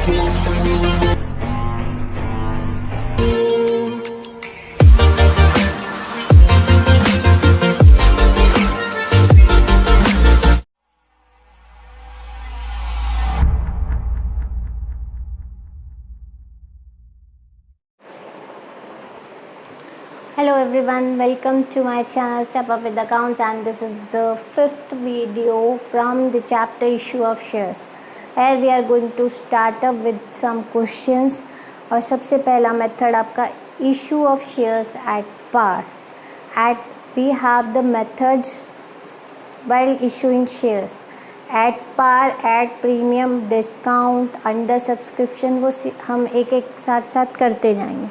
Hello everyone, welcome to my channel Step Up with Accounts, and this is the fifth video from the chapter issue of shares. Here we are going to start up with some questions. और सबसे पहला method आपका issue of shares at par. We have the methods while issuing shares. At par, at premium, discount, under subscription, वो हम एक एक साथ साथ करते जाएंगे.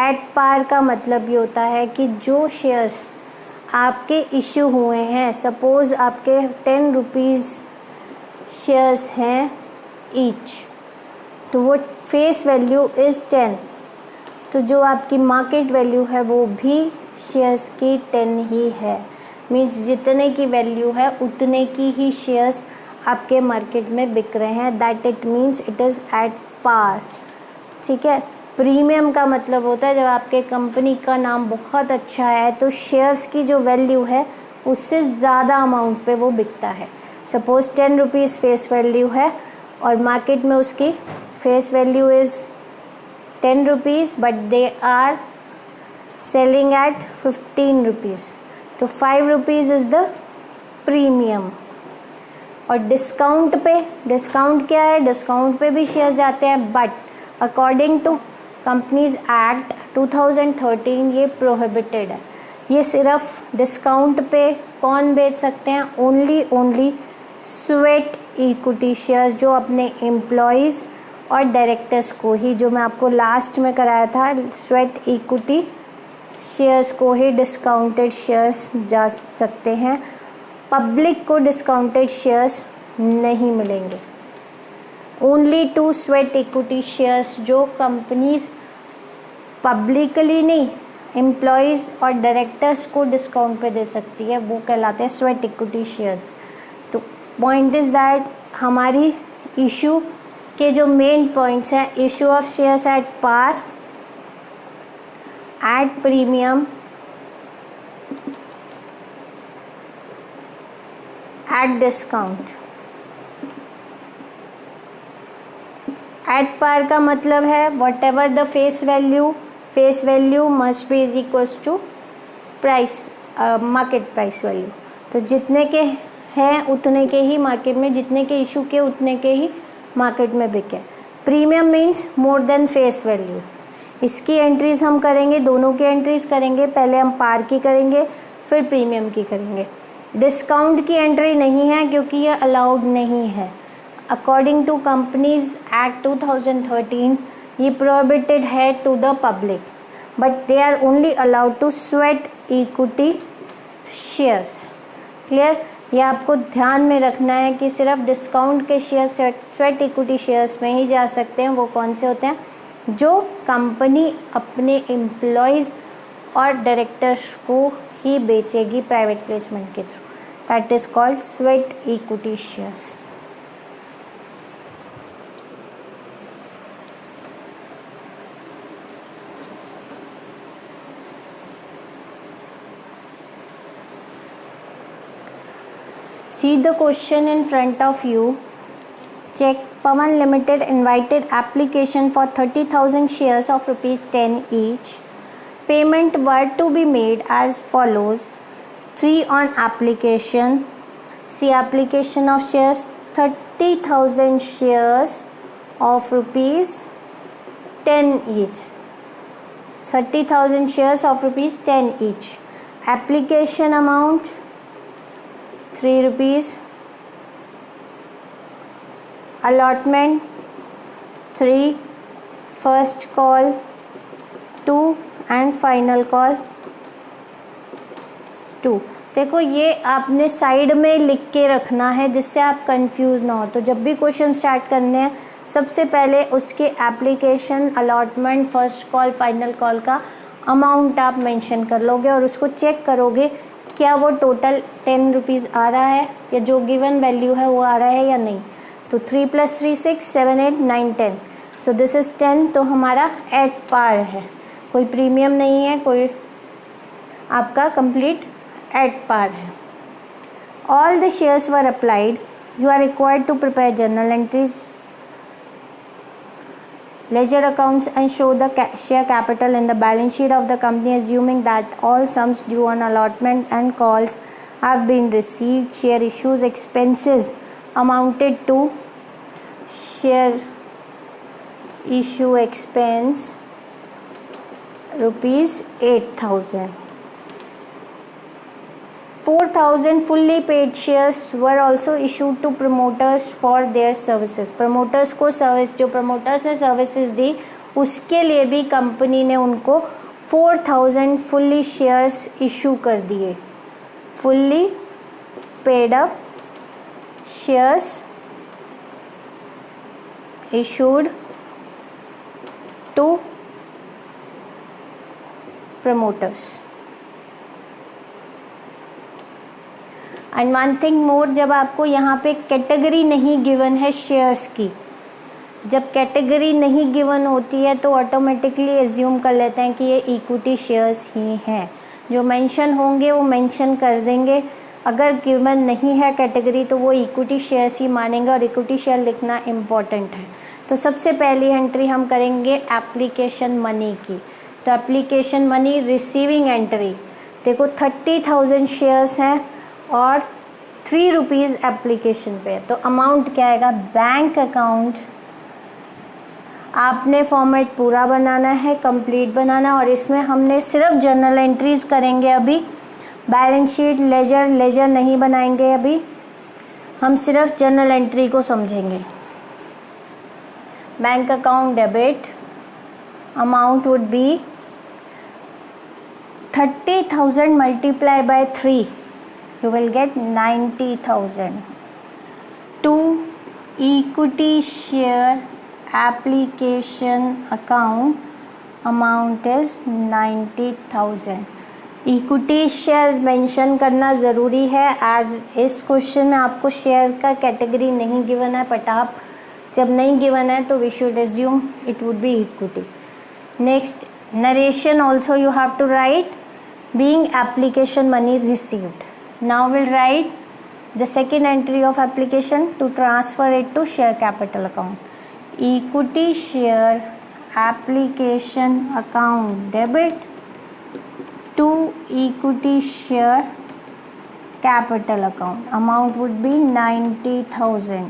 एट पार का मतलब ये होता है कि जो शेयर्स आपके इश्यू हुए हैं, सपोज़ आपके 10 रुपीज़ शेयर्स हैं ईच, तो वो फेस वैल्यू इज़ 10, तो जो आपकी मार्केट वैल्यू है वो भी शेयर्स की 10 ही है. मीन्स जितने की वैल्यू है उतने की ही शेयर्स आपके मार्केट में बिक रहे हैं. That it means it is at par. ठीक है. प्रीमियम का मतलब होता है जब आपके कंपनी का नाम बहुत अच्छा है तो शेयर्स की जो वैल्यू है उससे ज़्यादा अमाउंट पे वो बिकता है. सपोज़ 10 रुपीज़ फेस वैल्यू है और मार्केट में उसकी face value is 10 rupees, but they are selling at 15 rupees, तो 5 रुपीज़ इज़ द प्रीमियम. और डिस्काउंट क्या है, डिस्काउंट पे भी शेयर्स जाते हैं, but according to companies act 2013 ये प्रोहिबिटेड है. ये सिर्फ डिस्काउंट पे कौन बेच सकते हैं, ओनली स्वेट इक्विटी शेयर्स, जो अपने एम्प्लॉयज़ और डायरेक्टर्स को ही, जो मैं आपको लास्ट में कराया था, स्वेट इक्विटी शेयर्स को ही डिस्काउंटेड शेयर्स जा सकते हैं. पब्लिक को डिस्काउंटेड शेयर्स नहीं मिलेंगे. Only to sweat equity shares जो कंपनीज पब्लिकली नहीं, एम्प्लॉयज़ और डायरेक्टर्स को डिस्काउंट पे दे सकती है, वो कहलाते हैं स्वेट इक्विटी शेयर्स. तो पॉइंट इज़ दैट हमारी इशू के जो मेन पॉइंट्स हैं, issue of shares at par, at premium, at discount. At par का मतलब है whatever the face value must be is equals to price, market price value. तो जितने के हैं उतने के ही मार्केट में, जितने के इशू के उतने के ही मार्केट में बिके. Premium means more than face value. इसकी एंट्रीज हम करेंगे, दोनों की एंट्रीज करेंगे. पहले हम पार की करेंगे, फिर प्रीमियम की करेंगे. डिस्काउंट की एंट्री नहीं है क्योंकि ये अलाउड नहीं है. अकॉर्डिंग टू कंपनीज एक्ट 2013 ये प्रोहिबिटेड है to the public, but they are only allowed to sweat equity shares. Clear. ये आपको ध्यान में रखना है कि सिर्फ डिस्काउंट के शेयर्स स्वेट इक्विटी शेयर्स में ही जा सकते हैं. वो कौन से होते हैं, जो कंपनी अपने एम्प्लॉयज़ और डायरेक्टर्स को ही बेचेगी प्राइवेट प्लेसमेंट के through. That is called sweat equity shares. See the question in front of you. Check. Pawan Limited invited application for 30,000 shares of rupees 10 each. Payment were to be made as follows. 3 on application. See application of shares 30,000 shares of rupees 10 each. 30,000 shares of rupees 10 each. Application amount 3 rupees. Allotment 3. First call 2 and final call 2. देखो ये आपने side में लिख के रखना है जिससे आप कंफ्यूज ना हो. तो जब भी क्वेश्चन स्टार्ट करने हैं सबसे पहले उसके application, allotment, first call, final call का अमाउंट आप मेंशन कर लोगे और उसको चेक करोगे क्या वो टोटल 10 रुपीज़ आ रहा है या जो गिवन वैल्यू है वो आ रहा है या नहीं. तो 3 + 3 6 7 8 9 10, सो दिस इज़ 10, तो हमारा एट पार है, कोई प्रीमियम नहीं है, कोई आपका कंप्लीट एट पार है. All the shares were applied. You are required to prepare journal entries, ledger accounts and show the share capital in the balance sheet of the company, assuming that all sums due on allotment and calls have been received. Share issues expenses amounted to share issue expense rupees 8,000. 4,000 fully paid shares were also issued to promoters for their services. promoters को service, जो promoters ने services दी उसके लिए भी company ने उनको 4,000 fully shares issue कर दिए. Fully paid up shares issued to promoters. And one thing more, जब आपको यहाँ पे कैटेगरी नहीं गिवन है शेयर्स की, जब कैटेगरी नहीं गिवन होती है तो ऑटोमेटिकली एज्यूम कर लेते हैं कि ये इक्विटी शेयर्स ही हैं. जो मेंशन होंगे वो मेंशन कर देंगे, अगर गिवन नहीं है कैटेगरी तो वो इक्विटी शेयर्स ही मानेंगे, और इक्विटी शेयर लिखना इम्पॉर्टेंट है. तो सबसे पहली एंट्री हम करेंगे एप्लीकेशन मनी की. तो एप्लीकेशन मनी रिसीविंग एंट्री, देखो 30,000 शेयर्स हैं और 3 रुपीज़ एप्लीकेशन पे. तो अमाउंट क्या आएगा, बैंक अकाउंट आपने फॉर्मेट पूरा बनाना है, कंप्लीट बनाना है, और इसमें हमने सिर्फ जर्नल एंट्रीज करेंगे. अभी बैलेंस शीट लेजर नहीं बनाएंगे, अभी हम सिर्फ जर्नल एंट्री को समझेंगे. Bank account debit, amount would B 30,000 multiply by 3, you will get 90,000. To equity share application account, amount is 90,000. Equity share mention करना ज़रूरी है, एज इस क्वेश्चन में आपको शेयर का कैटेगरी नहीं गिवन है, बट आप जब नहीं गिवन है तो we should assume it would be equity. Next narration also you have to write being application money received. Now we'll write the second entry of application to transfer it to share capital account. Equity share application account debit to equity share capital account. Amount would be 90,000.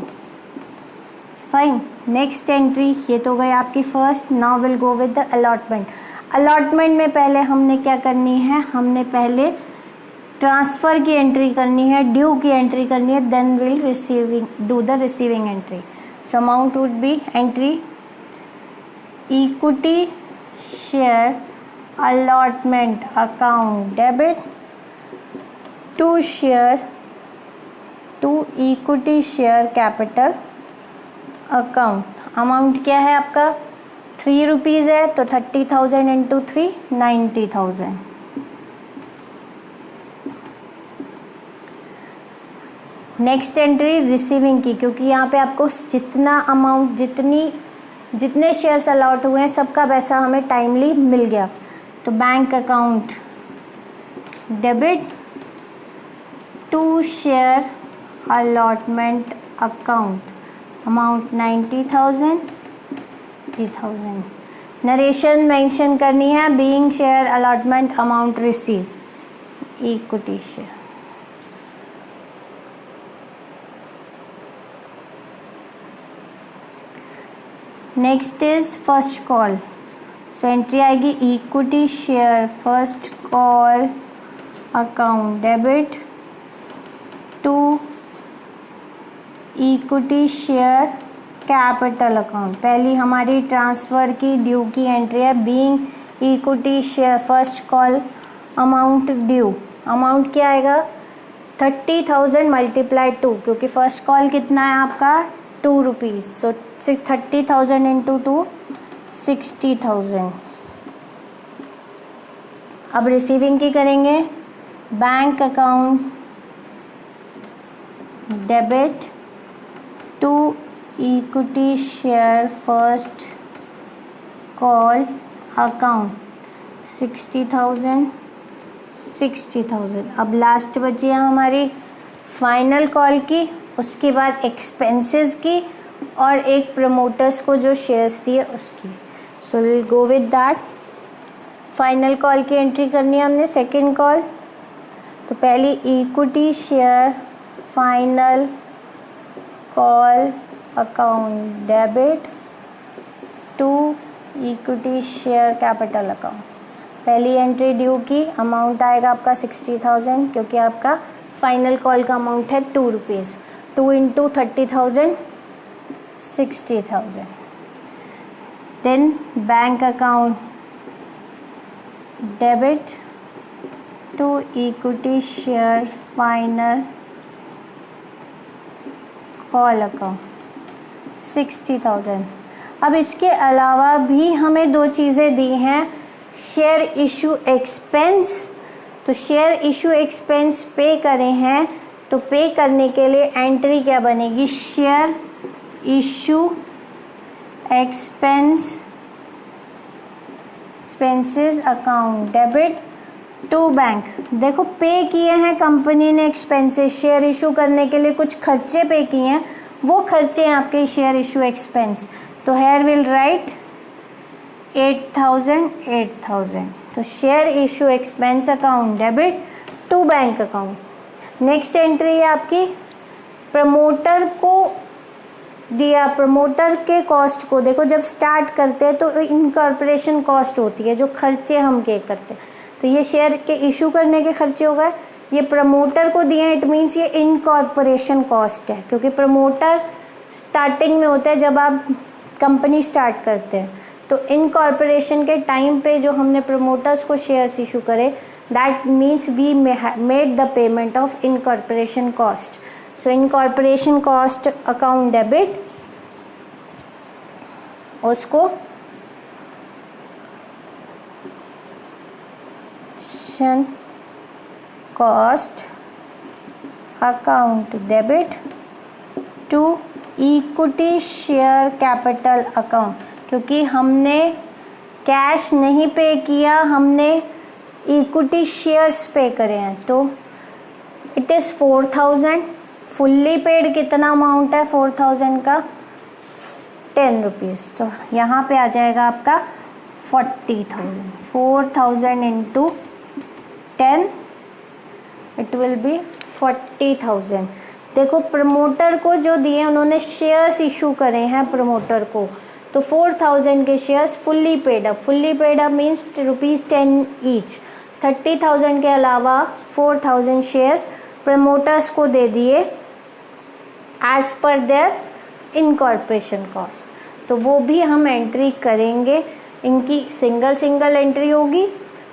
Fine. Next entry, ये तो गई आपकी first. Now we'll go with the allotment. Allotment में पहले हमने क्या करनी है, हमने पहले ट्रांसफ़र की एंट्री करनी है, ड्यू की एंट्री करनी है, then will do the receiving entry. So amount would be entry equity share allotment account debit to equity share capital account. Amount क्या है आपका 3 रुपीज़ है, तो 30,000 इंटू 3 90,000. नेक्स्ट एंट्री रिसीविंग की, क्योंकि यहाँ पे आपको जितना अमाउंट जितने शेयर्स अलॉट हुए हैं सबका पैसा हमें टाइमली मिल गया. तो bank account debit to share allotment account, amount 90,000 3,000. Narration mention करनी है being share allotment amount receive equity share. Next is first call. So entry आएगी equity share first call account debit to equity share capital account. पहली हमारी transfer की due की entry है being equity share first call amount due. Amount क्या आएगा 30,000 multiply 2, क्योंकि first call कितना है आपका 2 रुपीज़. सो 30,000 इंटू 2 60,000. अब रिसीविंग की करेंगे bank account debit to equity share first call account 60,000 60,000। अब लास्ट बची है हमारी फाइनल कॉल की, उसके बाद एक्सपेंसेस की और एक प्रमोटर्स को जो शेयर्स दिए उसकी। So will go with that. Final call की एंट्री करनी है हमने, सेकंड कॉल। तो पहली equity share final call account debit to equity share capital account. पहली एंट्री ड्यू की, अमाउंट आएगा आपका 60,000 क्योंकि आपका फाइनल कॉल का अमाउंट है 2 rupees. 2 into 30,000 60,000। Then bank account debit to equity share final call account 60,000। अब इसके अलावा भी हमें दो चीज़ें दी हैं, शेयर इशू एक्सपेंस। तो शेयर इशू एक्सपेंस पे करे हैं, तो पे करने के लिए एंट्री क्या बनेगी, share issue expenses account debit to bank. देखो पे किए हैं कंपनी ने एक्सपेंसेस, शेयर इशू करने के लिए कुछ खर्चे पे किए हैं, वो खर्चे हैं आपके शेयर इशू एक्सपेंस। तो हेयर विल राइट 8,000। तो share issue expense account debit to bank account. Next entry है आपकी प्रमोटर को दिया, प्रमोटर के कॉस्ट को देखो, जब स्टार्ट करते हैं तो इनकॉर्पोरेशन कॉस्ट होती है, जो खर्चे हम के करते हैं। तो ये शेयर के इशू करने के खर्चे हो गए, ये प्रमोटर को दिए, इट मीन्स ये इनकॉर्पोरेशन कॉस्ट है, क्योंकि प्रमोटर स्टार्टिंग में होता है जब आप कंपनी स्टार्ट करते हैं। तो इनकॉर्पोरेशन के टाइम पे जो हमने प्रमोटर्स को शेयर्स इशू करे, that means we made the payment of incorporation cost. So incorporation cost account debit, उसको cost account debit to equity share capital account, क्योंकि हमने कैश नहीं पे किया, हमने इक्विटी शेयर्स पे करे हैं। तो इट इज़ 4,000। फुल्ली पेड कितना अमाउंट है 4,000 का, 10 रुपीज़। तो यहाँ पे आ जाएगा आपका 40,000। 4,000 इंटू 10 इट विल बी 40,000। देखो प्रमोटर को जो दिए उन्होंने शेयर्स इशू करे हैं प्रमोटर को, तो 4,000 के shares fully paid up. Fully paid up means ₹10 each. 30,000 के अलावा 4,000 शेयर्स प्रमोटर्स को दे दिए as per there incorporation cost. तो वो भी हम एंट्री करेंगे, इनकी सिंगल सिंगल एंट्री होगी,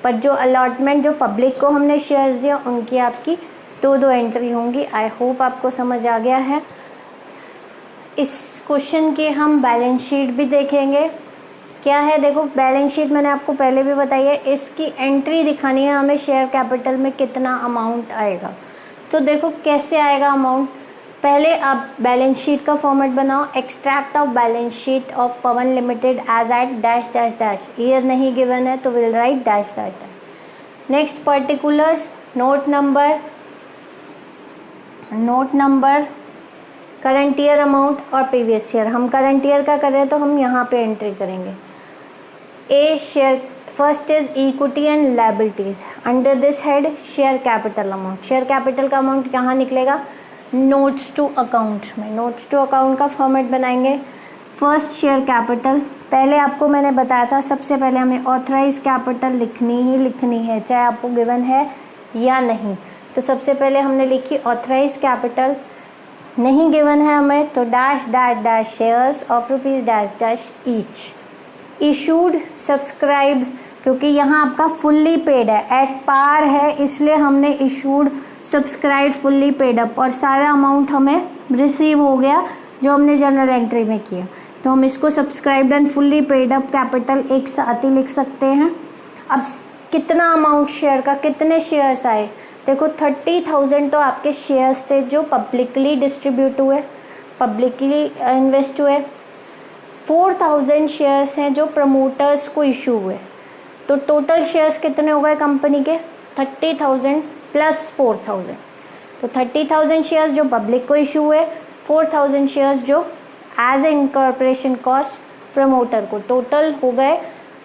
पर जो अलॉटमेंट जो पब्लिक को हमने शेयर्स दिया उनकी आपकी दो दो एंट्री होंगी। आई होप आपको समझ आ गया है। इस क्वेश्चन के हम बैलेंस शीट भी देखेंगे। क्या है, देखो बैलेंस शीट मैंने आपको पहले भी बताई है, इसकी एंट्री दिखानी है हमें, शेयर कैपिटल में कितना अमाउंट आएगा। तो देखो कैसे आएगा अमाउंट, पहले आप बैलेंस शीट का फॉर्मेट बनाओ। Extract of balance sheet of Pawan limited as at dash dash dash, year नहीं गिवन है तो will write dash dash dash. Next particulars, note number, current year amount और प्रीवियस ईयर। हम current year का कर रहे हैं तो हम यहाँ पे एंट्री करेंगे। A share, first is equity and liabilities. Under this head share capital amount. Share capital का अमाउंट कहाँ निकलेगा, नोट्स टू अकाउंट्स में। नोट्स टू अकाउंट का फॉर्मेट बनाएंगे। फर्स्ट शेयर कैपिटल, पहले आपको मैंने बताया था सबसे पहले हमें ऑथराइज कैपिटल लिखनी है, चाहे आपको गिवन है या नहीं। तो सबसे पहले हमने लिखी ऑथराइज कैपिटल, नहीं गिवन है हमें तो dash dash dash shares of rupees dash dash each. Issued subscribe, क्योंकि यहाँ आपका फुल्ली पेड है, एट पार है, इसलिए हमने issued subscribe fully paid up, और सारा अमाउंट हमें रिसीव हो गया जो हमने जनरल एंट्री में किया। तो हम इसको subscribed and fully paid up capital एक साथ ही लिख सकते हैं। अब कितना अमाउंट शेयर का, कितने शेयर्स आए, देखो 30,000 तो आपके शेयर्स थे जो पब्लिकली डिस्ट्रीब्यूट हुए, पब्लिकली इन्वेस्ट हुए, 4000 शेयर्स हैं जो प्रमोटर्स को इशू हुए। तो टोटल शेयर्स कितने हो गए कंपनी के? 30,000 प्लस 4,000। तो 30,000 शेयर्स जो पब्लिक को इशू हुए, 4,000 शेयर्स जो as a incorporation cost promoter को, टोटल हो गए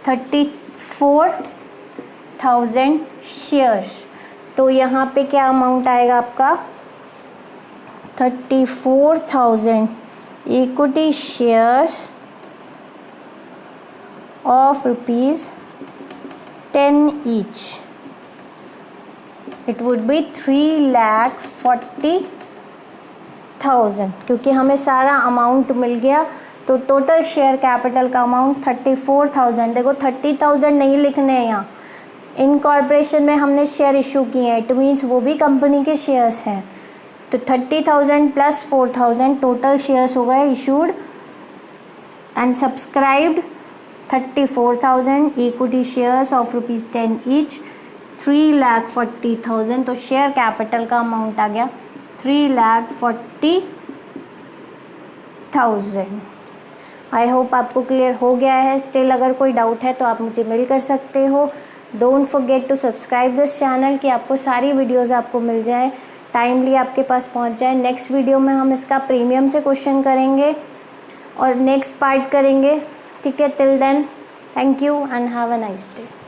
34,000 शेयर्स। तो यहाँ पे क्या अमाउंट आएगा आपका? 34,000 equity shares of ₹10 each. It would B 3,40,000, क्योंकि हमें सारा अमाउंट मिल गया। तो टोटल शेयर कैपिटल का अमाउंट 34,000। देखो 30,000 नहीं लिखने हैं यहाँ, इनकॉर्पोरेशन में हमने शेयर इशू किए हैं, इट मीन्स वो भी कंपनी के शेयर्स हैं। तो 30,000 प्लस 4,000 टोटल शेयर्स हो गए issued and subscribed 34,000 equity shares of ₹10 each, 3,40,000। तो शेयर कैपिटल का अमाउंट आ गया 3,40,000। आई होप आपको क्लियर हो गया है। स्टिल अगर कोई डाउट है तो आप मुझे मेल कर सकते हो। Don't forget to subscribe this channel कि आपको सारी वीडियोस आपको मिल जाए, टाइमली आपके पास पहुंच जाए। नेक्स्ट वीडियो में हम इसका प्रीमियम से क्वेश्चन करेंगे और नेक्स्ट पार्ट करेंगे। ठीक है, till then thank you and have a nice day.